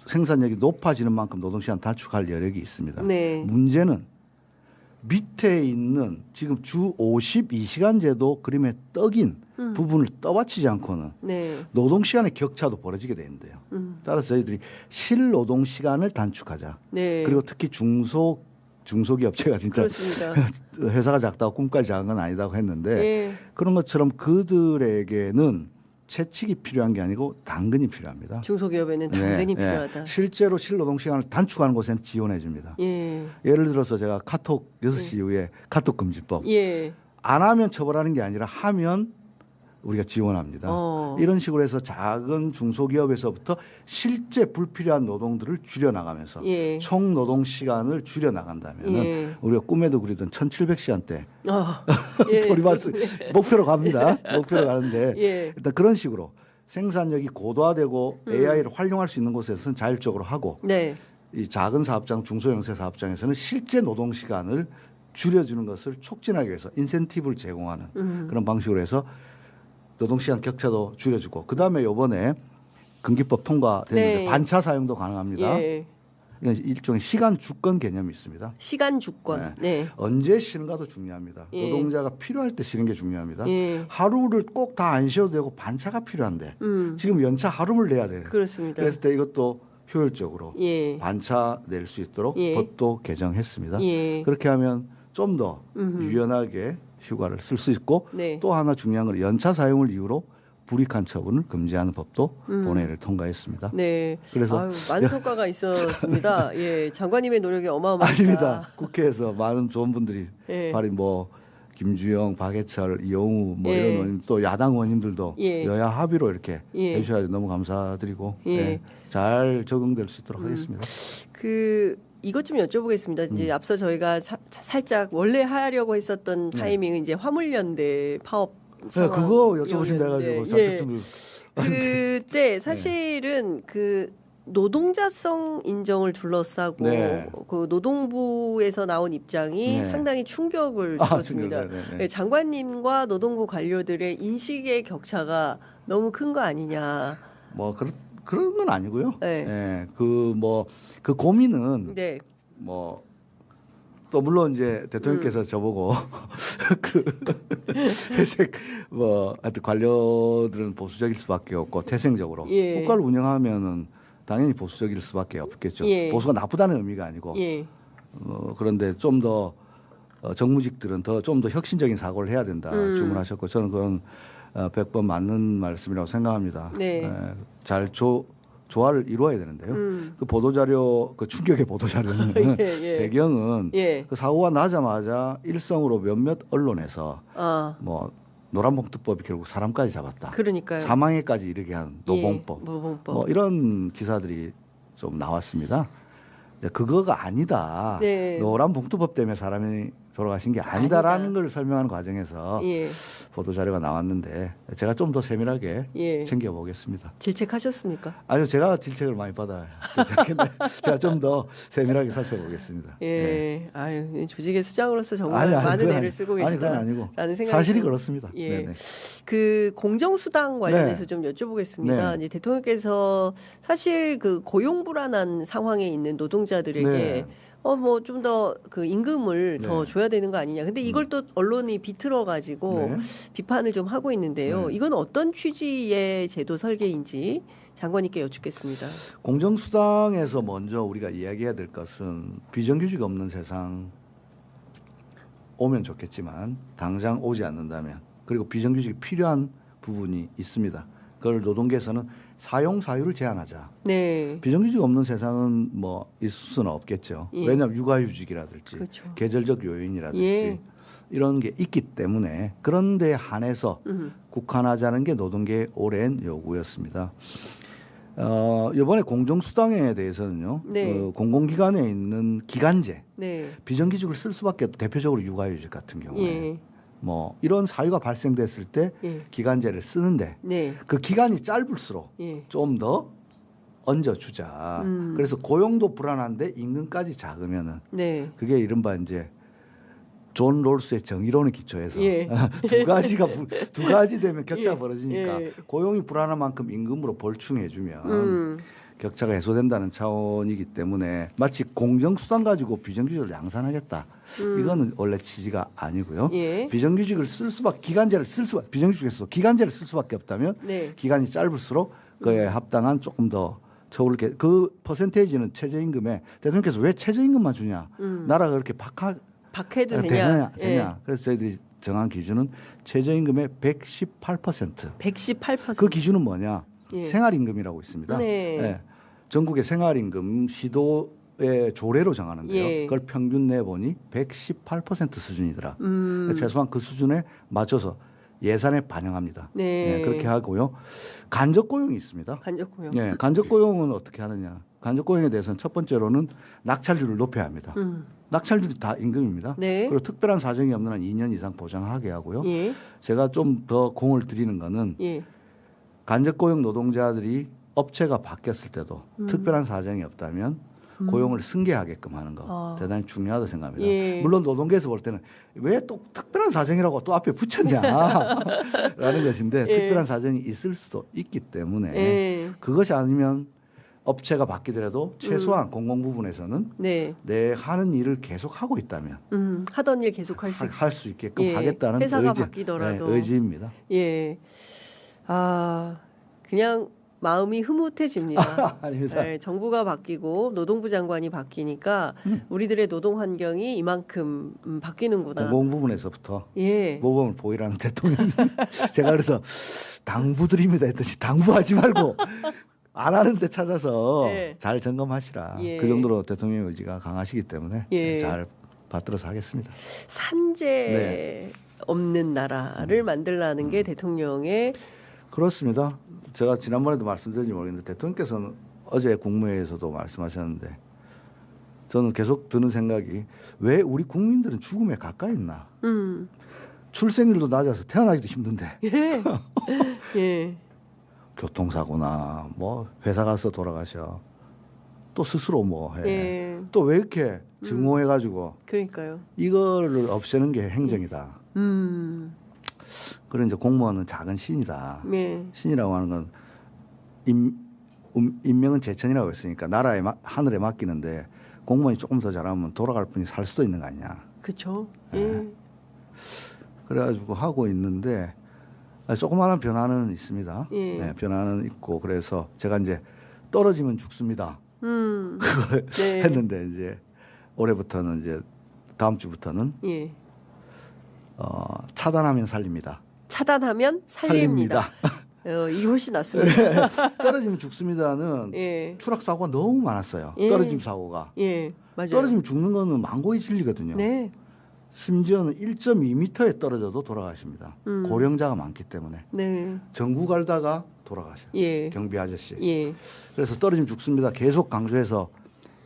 생산력이 높아지는 만큼 노동시간 단축할 여력이 있습니다. 네. 문제는 밑에 있는 지금 주 52시간제도 그림에 떡인 부분을 떠받치지 않고는 네. 노동시간의 격차도 벌어지게 되는데요. 따라서 저희들이 실노동시간을 단축하자. 네. 그리고 특히 중소기업체가 진짜 그렇습니다. 회사가 작다고 꿈까지 작은 건 아니다고 했는데 예. 그런 것처럼 그들에게는 채찍이 필요한 게 아니고 당근이 필요합니다. 중소기업에는 당근이 네, 필요하다. 네. 실제로 실노동시간을 단축하는 곳에는 지원해 줍니다. 예. 예를 들어서 제가 카톡 6시 이후에 카톡 금지법 예. 안 하면 처벌하는 게 아니라 하면 우리가 지원합니다. 이런 식으로 해서 작은 중소기업에서부터 실제 불필요한 노동들을 줄여나가면서 예. 총 노동시간을 줄여나간다면 예. 우리가 꿈에도 그리던 1700시간대 예. 돌입할 수 목표로 갑니다. 목표로 가는데 예. 일단 그런 식으로 생산력이 고도화되고 AI를 활용할 수 있는 곳에서는 자율적으로 하고 네. 이 작은 사업장, 중소형세 사업장에서는 실제 노동 시간을 줄여주는 것을 촉진하기 위해서 인센티브를 제공하는 그런 방식으로 해서 노동 시간 격차도 줄여주고 그 다음에 이번에 금기법 통과됐는데 네. 반차 사용도 가능합니다. 예. 이건 일종의 시간 주권 개념이 있습니다. 시간 주권. 네. 언제 쉬는가도 중요합니다. 예. 노동자가 필요할 때 쉬는 게 중요합니다. 예. 하루를 꼭 다 안 쉬어도 되고 반차가 필요한데 지금 연차 하루를 내야 돼요. 그렇습니다. 그랬을 때 이것도 효율적으로 예. 반차 낼 수 있도록 예. 법도 개정했습니다. 예. 그렇게 하면 좀 더 유연하게 휴가를 쓸 수 있고 네. 또 하나 중요한 건 연차 사용을 이유로 불이익한 처분을 금지하는 법도 본회의를 통과했습니다. 네. 그래서 아유, 많은 성과가 있었습니다. 예. 장관님의 노력이 어마어마합니다. 아닙니다. 국회에서 많은 좋은 분들이 예. 발의 뭐 김주영, 박해철, 이용우 뭐 예. 이런 의원님 또 야당 의원님들도 예. 여야 합의로 이렇게 예. 해주셔서 너무 감사드리고 예. 네, 잘 적응될 수 있도록 하겠습니다. 이것 좀 여쭤보겠습니다. 이제 앞서 저희가 살짝 원래 하려고 했었던 타이밍은 이제 화물연대 파업 네, 상황. 그거 여쭤보신다 해가지고 잔뜩 좀 그때 사실은 그 노동자성 인정을 둘러싸고 네. 그 노동부에서 나온 입장이 네. 상당히 충격을 주었습니다. 네, 장관님과 노동부 관료들의 인식의 격차가 너무 큰 거 아니냐. 뭐 그런 건 아니고요. 네. 예, 그 고민은 네. 뭐 또 물론 이제 대통령께서 저보고 그 회색 뭐 하여튼 관료들은 보수적일 수밖에 없고 태생적으로 예. 국가를 운영하면은 당연히 보수적일 수밖에 없겠죠. 예. 보수가 나쁘다는 의미가 아니고 예. 그런데 좀 더 정무직들은 좀 더 혁신적인 사고를 해야 된다 주문하셨고 저는 그건 100번 맞는 말씀이라고 생각합니다. 네. 잘 조화를 이루어야 되는데요. 그 보도자료, 그 충격의 보도자료는 예. 배경은 예. 그 사고가 나자마자 일성으로 몇몇 언론에서 뭐 노란봉투법이 결국 사람까지 잡았다. 그러니까요. 사망에까지 이르게 한 노봉법. 노봉법. 뭐 이런 기사들이 좀 나왔습니다. 그거가 아니다. 네. 노란 봉투법 때문에 사람이 돌아가신 게 아니다라는 아니다. 걸 설명하는 과정에서 예. 보도 자료가 나왔는데 제가 좀 더 세밀하게 예. 챙겨보겠습니다. 질책하셨습니까? 아니요, 제가 질책을 많이 받아요. 제가 좀 더 세밀하게 살펴보겠습니다. 예. 아유, 조직의 수장으로서 정말 아니, 많은 그건 애를 쓰고 아니, 그건 아니고 계시다라는 생각이 사실이 좀- 그렇습니다. 예. 네네. 그 공정수당 관련해서 네. 좀 여쭤보겠습니다. 네. 이제 대통령께서 사실 그 고용 불안한 상황에 있는 노동자들에게 네. 뭐 좀 더 그 임금을 네. 더 줘야 되는 거 아니냐. 근데 이걸 또 언론이 비틀어 가지고 네. 비판을 좀 하고 있는데요. 네. 이건 어떤 취지의 제도 설계인지 장관님께 여쭙겠습니다. 공정수당에서 먼저 우리가 이야기해야 될 것은 비정규직 없는 세상 오면 좋겠지만 당장 오지 않는다면 그리고 비정규직이 필요한 부분이 있습니다. 그걸 노동계에서는 사용 사유를 제한하자. 네. 비정규직 없는 세상은 뭐 있을 수는 없겠죠. 예. 왜냐하면 육아휴직이라든지 그렇죠. 계절적 요인이라든지 예. 이런 게 있기 때문에 그런 데 한해서 국한하자는 게 노동계의 오랜 요구였습니다. 이번에 공정수당에 대해서는요. 네. 공공기관에 있는 기간제 네. 비정규직을 쓸 수밖에 없고 대표적으로 육아휴직 같은 경우에 예. 뭐 이런 사유가 발생됐을 때 예. 기간제를 쓰는데 네. 그 기간이 짧을수록 예. 좀 더 얹어주자. 그래서 고용도 불안한데 임금까지 작으면은 네. 그게 이른바 이제 존 롤스의 정의론에 기초해서 예. 두 가지 되면 격차가 예. 벌어지니까 예. 고용이 불안한 만큼 임금으로 볼충해주면 격차가 해소된다는 차원이기 때문에 마치 공정수당 가지고 비정규직을 양산하겠다. 이거는 원래 취지가 아니고요. 예. 비정규직을 쓸 수밖에 기간제를 쓸 수밖에 비정규직에서 기간제를 쓸 수밖에 없다면 네. 기간이 짧을수록 그에 합당한 조금 더 처우를 그 퍼센테이지는 최저임금에 대통령께서 왜 최저임금만 주냐? 나라가 그렇게 박해도 되냐? 되냐? 그래서 저희들이 정한 기준은 최저임금의 118%. 118%. 그 기준은 뭐냐? 예. 생활임금이라고 있습니다. 네. 예. 전국의 생활임금 시도의 조례로 정하는데요. 예. 그걸 평균 내보니 118% 수준이더라. 음. 최소한 그 수준에 맞춰서 예산에 반영합니다. 네. 그렇게 하고요. 간접 고용이 있습니다. 간접 고용. 네, 간접 고용은 어떻게 하느냐? 간접 고용에 대해서는 첫 번째로는 낙찰률을 높여야 합니다. 낙찰률이 다 임금입니다. 네. 그리고 특별한 사정이 없는 한 2년 이상 보장하게 하고요. 예. 제가 좀 더 공을 들이는 거는 예. 간접 고용 노동자들이 업체가 바뀌었을 때도 특별한 사정이 없다면 고용을 승계하게끔 하는 거 대단히 중요하다고 생각합니다. 예. 물론 노동계에서 볼 때는 왜 또 특별한 사정이라고 또 앞에 붙였냐라는 것인데 예. 특별한 사정이 있을 수도 있기 때문에 예. 그것이 아니면 업체가 바뀌더라도 최소한 공공 부분에서는 네. 내 하는 일을 계속 하고 있다면 하던 일 계속 할 수. 할 수 있게끔 예. 하겠다는 회사가 의지, 바뀌더라도. 네, 의지입니다. 예. 아, 그냥 마음이 흐뭇해집니다. 아닙니다. 네, 정부가 바뀌고 노동부 장관이 바뀌니까 우리들의 노동 환경이 이만큼 바뀌는구나. 공공 부분에서부터 예. 모범을 보이라는 대통령. 제가 그래서 당부드립니다 했더니 당부하지 말고 안 하는 데 찾아서 예. 잘 점검하시라. 예. 그 정도로 대통령의 의지가 강하시기 때문에 예. 잘 받들어서 하겠습니다. 산재 네. 없는 나라를 만들라는 게 대통령의 그렇습니다. 제가 지난번에도 말씀드렸는지 모르겠는데 대통령께서는 어제 국무회의에서도 말씀하셨는데 저는 계속 드는 생각이 왜 우리 국민들은 죽음에 가까이 있나. 출생률도 낮아서 태어나기도 힘든데 예. 예. 교통사고나 뭐 회사 가서 돌아가셔 또 스스로 뭐 해. 예. 또 왜 이렇게 증오해가지고 그러니까요. 이거를 없애는 게 행정이다. 그런 이제 공무원은 작은 신이다. 예. 신이라고 하는 건 인명은 제천이라고 했으니까 나라에 하늘에 맡기는데 공무원이 조금 더 잘하면 돌아갈 분이 살 수도 있는 거 아니야. 그렇죠. 예. 네. 그래가지고 하고 있는데 조그마한 변화는 있습니다. 예. 네, 변화는 있고 그래서 제가 이제 떨어지면 죽습니다. 그거 네. 했는데 이제 올해부터는 이제 다음 주부터는 예. 차단하면 살립니다. 차단하면 살립니다. 이게 훨씬 낫습니다. 떨어지면 죽습니다는 예. 추락 사고가 너무 많았어요. 예. 떨어짐 사고가. 예. 맞아요. 떨어지면 죽는 거는 망고의 진리거든요. 네. 심지어는 1.2m에 떨어져도 돌아가십니다. 고령자가 많기 때문에. 네. 전구 갈다가 돌아가셔요. 예. 경비 아저씨. 예. 그래서 떨어지면 죽습니다. 계속 강조해서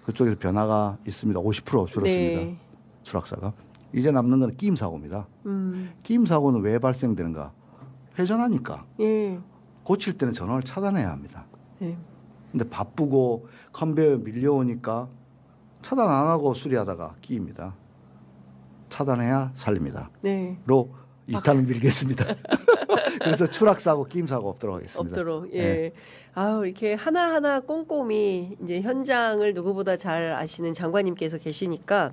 그쪽에서 변화가 있습니다. 50% 줄었습니다. 네. 추락사가. 이제 남는 건 끼임 사고입니다. 끼임 사고는 왜 발생되는가? 회전하니까 예. 고칠 때는 전원을 차단해야 합니다. 네. 근데 바쁘고 컨베이어 밀려오니까 차단 안 하고 수리하다가 끼입니다. 차단해야 살립니다. 네. 로 2탄을 밀겠습니다. 그래서 추락사고 끼임사고 없도록 하겠습니다. 없도록. 예. 네. 아우 이렇게 하나하나 꼼꼼히 이제 현장을 누구보다 잘 아시는 장관님께서 계시니까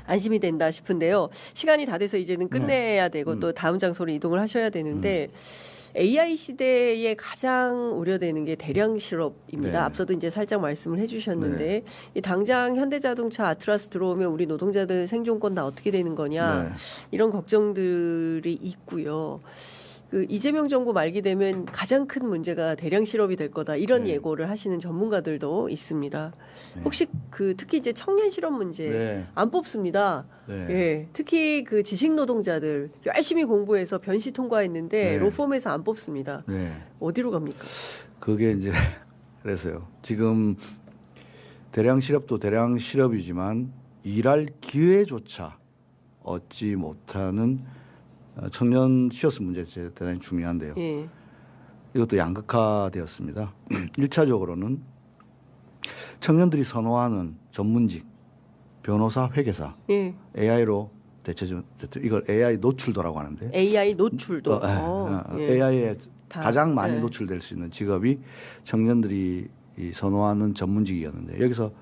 안심이 된다 싶은데요. 시간이 다 돼서 이제는 끝내야 되고 또 다음 장소로 이동을 하셔야 되는데 AI 시대에 가장 우려되는 게 대량 실업입니다. 네. 앞서도 이제 살짝 말씀을 해주셨는데 이 당장 현대자동차 아트라스 들어오면 우리 노동자들 생존권 다 어떻게 되는 거냐 네. 이런 걱정들이 있고요. 그 이재명 정부 말기 되면 가장 큰 문제가 대량 실업이 될 거다 이런 네. 예고를 하시는 전문가들도 있습니다. 혹시 그 특히 이제 청년 실업 문제 네. 안 뽑습니다. 네. 예, 특히 그 지식 노동자들 열심히 공부해서 변시 통과했는데 네. 로펌에서 안 뽑습니다. 네. 어디로 갑니까? 그게 이제 그래서요. 지금 대량 실업도 대량 실업이지만 일할 기회조차 얻지 못하는 청년 취업수 문제 대단히 중요한데요. 예, 이것도 양극화되었습니다. 1차적으로는 청년들이 선호하는 전문직, 변호사, 회계사, 예. AI로 대체적 이걸 AI 노출도라고 하는데 AI 노출도. 예. AI에 다, 가장 많이 예. 노출될 수 있는 직업이 청년들이 이 선호하는 전문직이었는데 여기서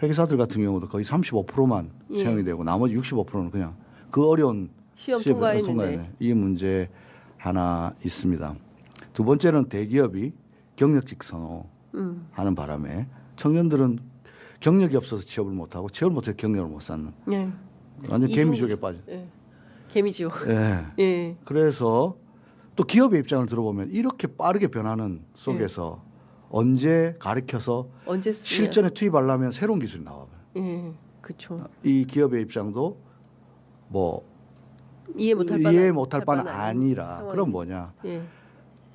회계사들 같은 경우도 거의 35%만 예. 채용이 되고 나머지 65%는 그냥 그 어려운 시험 통과했는데. 이 문제 하나 있습니다. 두 번째는 대기업이 경력직 선호하는 바람에 청년들은 경력이 없어서 취업을 못하고 취업을 못해서 경력을 못 쌓는 예. 완전 개미족에 빠져. 예. 개미지옥. 예. 예. 그래서 또 기업의 입장을 들어보면 이렇게 빠르게 변하는 속에서 언제 가르쳐서 언제 쓰냐. 실전에 투입하려면 새로운 기술이 나와요. 예. 그렇죠. 이 기업의 입장도 뭐 이해 못할 바는 아니라 상황이. 그럼 뭐냐 예.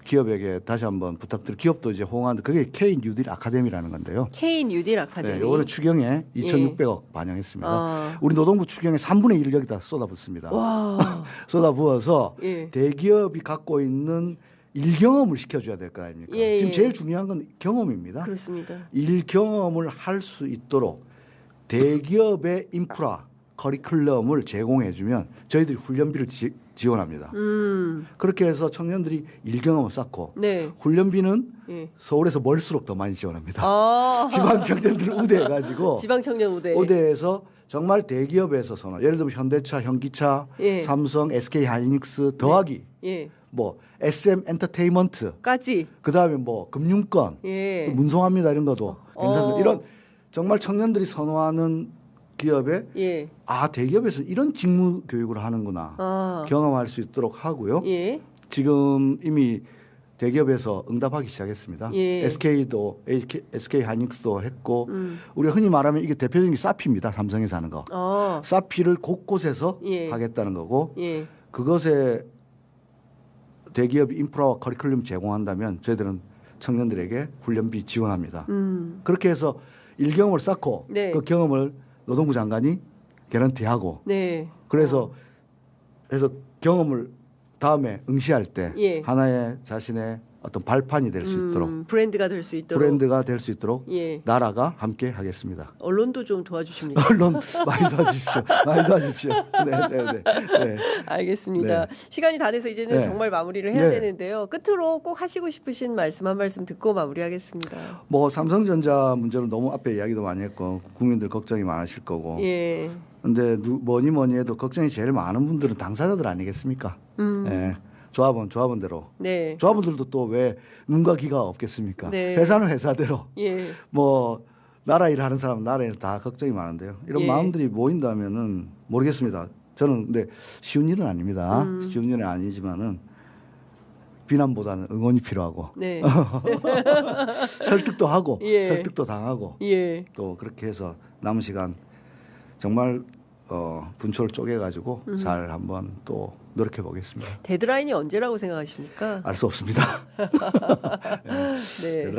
기업에게 다시 한번 부탁드려 기업도 이제 호응하는데 그게 K 뉴딜 아카데미라는 건데요. K 뉴딜 아카데미. 네, 요거는 추경에 2,600억 반영했습니다. 아. 우리 노동부 추경의 3분의 1을 여기다 쏟아붓습니다. 와. 쏟아부어서 예. 대기업이 갖고 있는 일 경험을 시켜줘야 될 거 아닙니까? 예, 지금 예. 제일 중요한 건 경험입니다. 그렇습니다. 일 경험을 할 수 있도록 대기업의 인프라 커리큘럼을 제공해주면 저희들이 훈련비를 지원합니다. 그렇게 해서 청년들이 일 경험을 쌓고 네. 훈련비는 예. 서울에서 멀수록 더 많이 지원합니다. 아. 지방 청년들을 우대해가지고 지방 청년 우대. 우대해서 정말 대기업에서 선호. 예를 들면 현대차, 현기차, 예. 삼성, SK 하이닉스 더하기 예. 뭐 SM 엔터테인먼트 까지. 그다음에 뭐 금융권 예. 문송합니다 이런 것도 괜찮습니다. 어. 이런 정말 청년들이 선호하는 기업에 예. 아 대기업에서 이런 직무 교육을 하는구나 아. 경험할 수 있도록 하고요. 예. 지금 이미 대기업에서 응답하기 시작했습니다. 예. SK도 SK 하이닉스도 했고 우리가 흔히 말하면 이게 대표적인 게 사피입니다. 삼성에서 하는 거. 어. 사피를 곳곳에서 예. 하겠다는 거고 예. 그것에 대기업 인프라와 커리큘럼 제공한다면 저희들은 청년들에게 훈련비 지원합니다. 그렇게 해서 일경험을 쌓고 네. 그 경험을 노동부 장관이 개런티하고 네. 그래서 해서 경험을 다음에 응시할 때 예. 하나의 자신의 어떤 발판이 될 수 있도록 브랜드가 될 수 있도록. 브랜드가 될 수 있도록 예. 나라가 함께 하겠습니다. 언론도 좀 도와주십니까? 언론 많이 도와주십시오. 많이 도와주십시오. 네. 알겠습니다. 네. 시간이 다 돼서 이제는 네. 정말 마무리를 해야 네. 되는데요. 끝으로 꼭 하시고 싶으신 말씀 한 말씀 듣고 마무리하겠습니다. 뭐 삼성전자 문제는 너무 앞에 이야기도 많이 했고 국민들 걱정이 많으실 거고. 예. 근데 뭐니 해도 걱정이 제일 많은 분들은 당사자들 아니겠습니까? 예. 조합원대로. 네. 조합원들도 또 왜 눈과 귀가 없겠습니까? 네. 회사는 회사대로. 예. 뭐 나라 일하는 사람은 나라에서 다 걱정이 많은데요. 이런 예. 마음들이 모인다면은 모르겠습니다. 저는 근데 쉬운 일은 아닙니다. 쉬운 일은 아니지만은 비난보다는 응원이 필요하고 네. 설득도 하고 예. 설득도 당하고 예. 또 그렇게 해서 남은 시간 정말 분초를 쪼개가지고 잘 한번 또 노력해 보겠습니다. 데드라인이 언제라고 생각하십니까? 알 수 없습니다. 네.